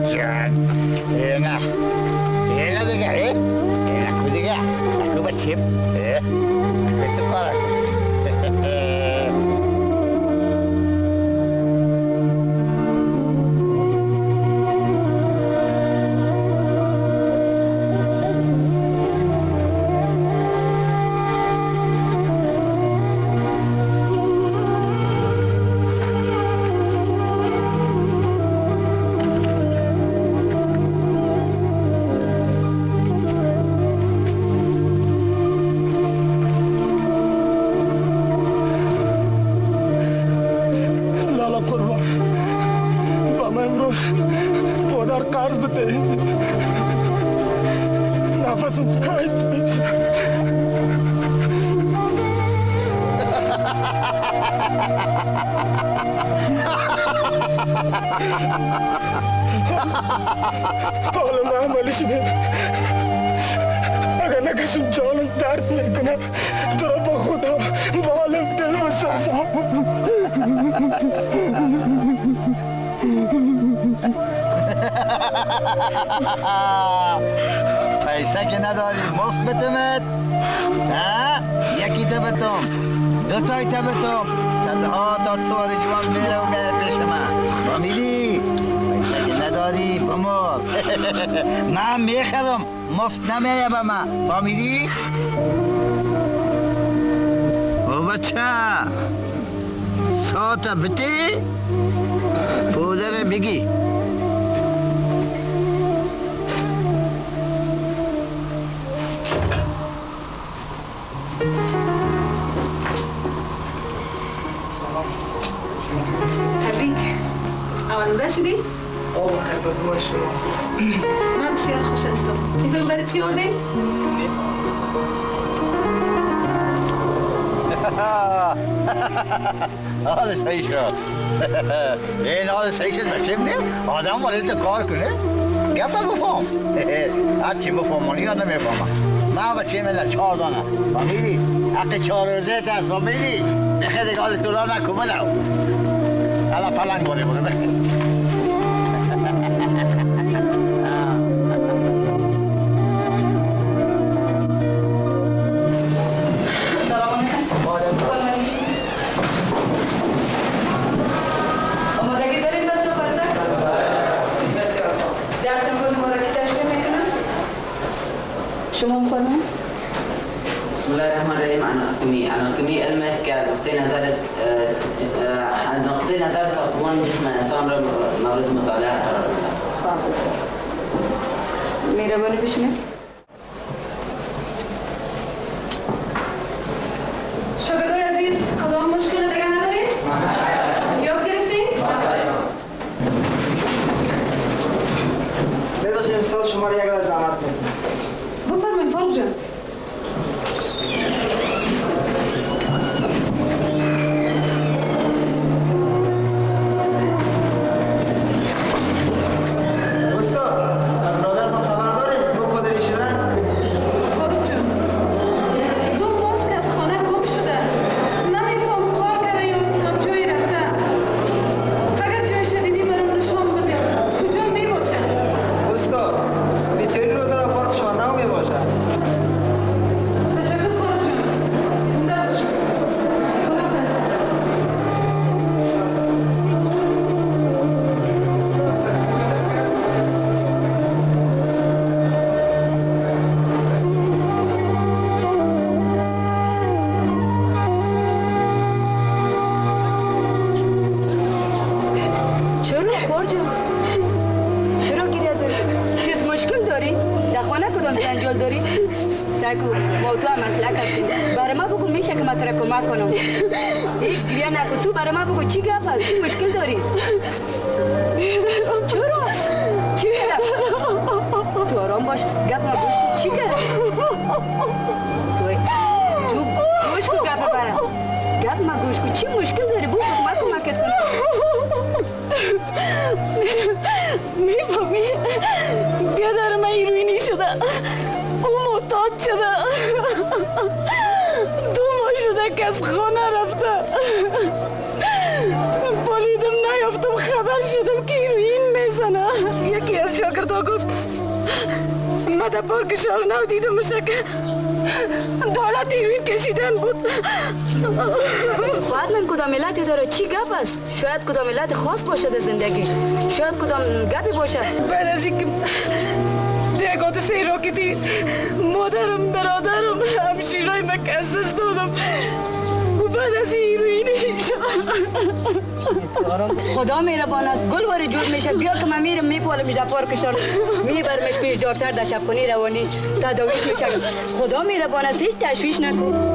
جان اینه دیگه اینه کو دیگه کو بچیم به تو کار حالا من عملی شده اگر نکشم جانم درد میکنه تو را با خدا بالم دل و سرسام پیسه که نداری مفت بتمت یکی تبتم دوتای تبتم صدها تا توار جوان میره و میره پیش من فهمیدی؟ پیسه که نداری بمال من میخرم مفت نمیره به من فهمیدی؟ و بچه ساعت بتی پودر بگی آماده شدی؟ آه بخیر به دعای شما من بسیار خوش هستم این فیلم برای چی آوردیم؟ حال صحیح شد این حال صحیح شد بسیم نیم آدم ولی تو کار کنه گفت بفهم هرچی بفهمانی یا نمیفهمم من بسیم ایلا 4 دانه فهمیدی؟ حق 4 روزه هست فهمیدی؟ بخیر دیگه حال تو را نکن بلو حالا فلنگ باره برو بخیر شما می‌فرمایید؟ بسم الله الرحمن الرحیم. اناتومی علم است که از نقطه نظر ساختمان جسم انسان را مورد مطالعه قرار می‌دهد. خب بسیار. مهربانی بشینید. شاگردای عزیز کدام مشکل دیگه ندارید؟ یاد گرفتین؟ ببخشید استاد شما را یک را زحمت می‌کنم. بفرمایید فاروق جان. پالیدم نیافتم خبر شدم که ما در پرکشار دیدمشه که دولت ایروین کشیدن بود. خواهد من کدام ملتی داره چی گپ است؟ شاید کدام ملت خاص باشه در زندگیش، شاید کدام گپی باشه. بعد از اینکه دیگات سیراکتی مادرم برادرم همشیرای مکسس دادم و بعد از ایروینش خدا مهربان است، گل واره جور میشه. بیا که من میرم میپالمش در پارکشار، میبرمش پیش دکتر در شبخونی روانی تداویش میشه. خدا مهربان است، هیچ تشویش نکن.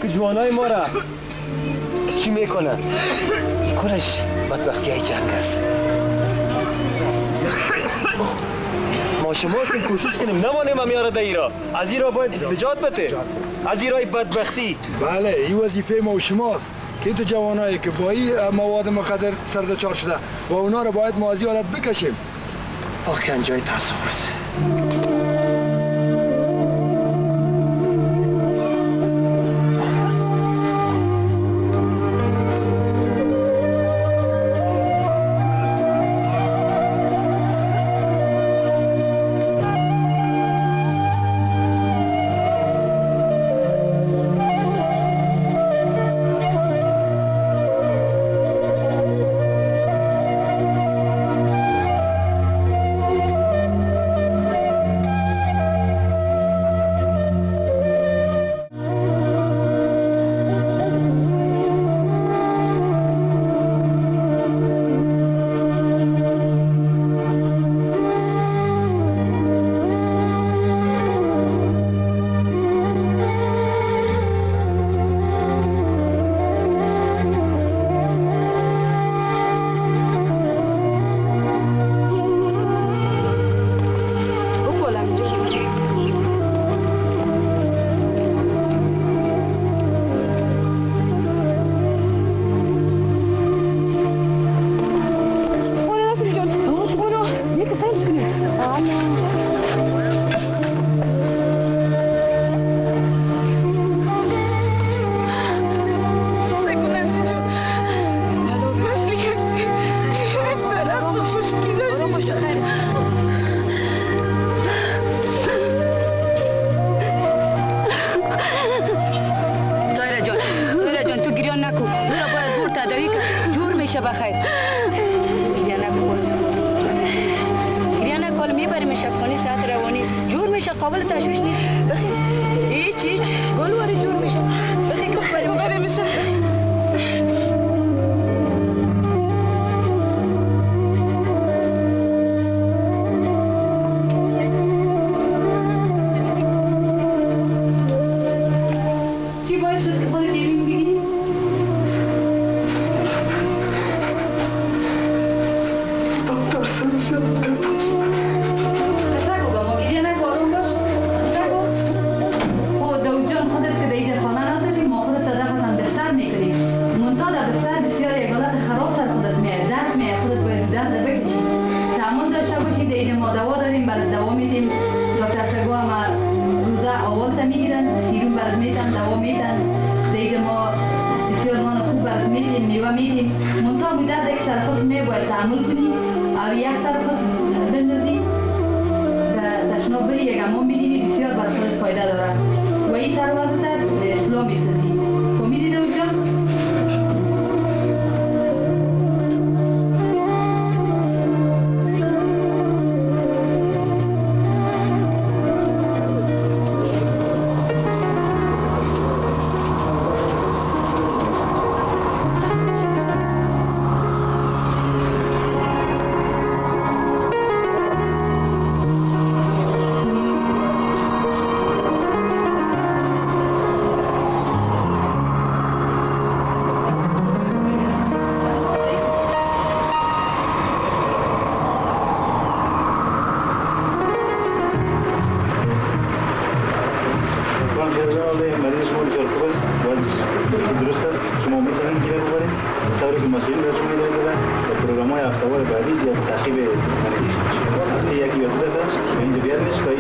که جوانای ما را چی میکنه؟ کلش بدبختی های جنگ است. ما شما که کوشش کنیم نمانیم هم یاره ایرا، از ایرا باید نجات بده، از ایرای بدبختی. بله این وظیفه ما و شماست که تو جوانایی که با این مواد مخدر سردچار شده و اونا رو باید ما از این حالت بکشیم. واقعا جای تاسف است. میبریم شبخانه ساعت روانی جور میشه قابل تشویش نیست بخیر هیچ گل واری جور میشه بخیر که بریم میشه چی باعث شد که خودت دیرین بگی؟ دکتر سنسیت نگو با ما گریه نگو آروم باش نگو خب داود جان خودت که دیده خانه نداری ما خودت دفعتن بستر میکنیم منتها در بستر بسیار یک حالت خراب سر خودت میاد درد میاد خودت باید درد بکشی تحمل داشته باشی دیگه ما دوا داریم برای دوا میدیم دکتر سگو هم روزه اول تا میگیرن سیروم برات میدن دوا میدن دیگه ما بسیار نان خوب برات میدیم میوه میدیم منتها بوده یک سر خود میباید تحمل کنی او یک سر خود بندازی تشناب بری یک امام میدینی بسیار بر خودت فایده داره و این سر وضعیت به اسلام میسازی فهمیدی داود جان؟ مریض شما بسیار خوب است وضعش درست است شما میتونید گیره ببرید طوری که مسئولین در شما هدایت دادن و پروگرام‌های هفته‌وار بعدی یا تعقیب مریضیش هفته یکی یا دو دفعه اینجا بیارنش تا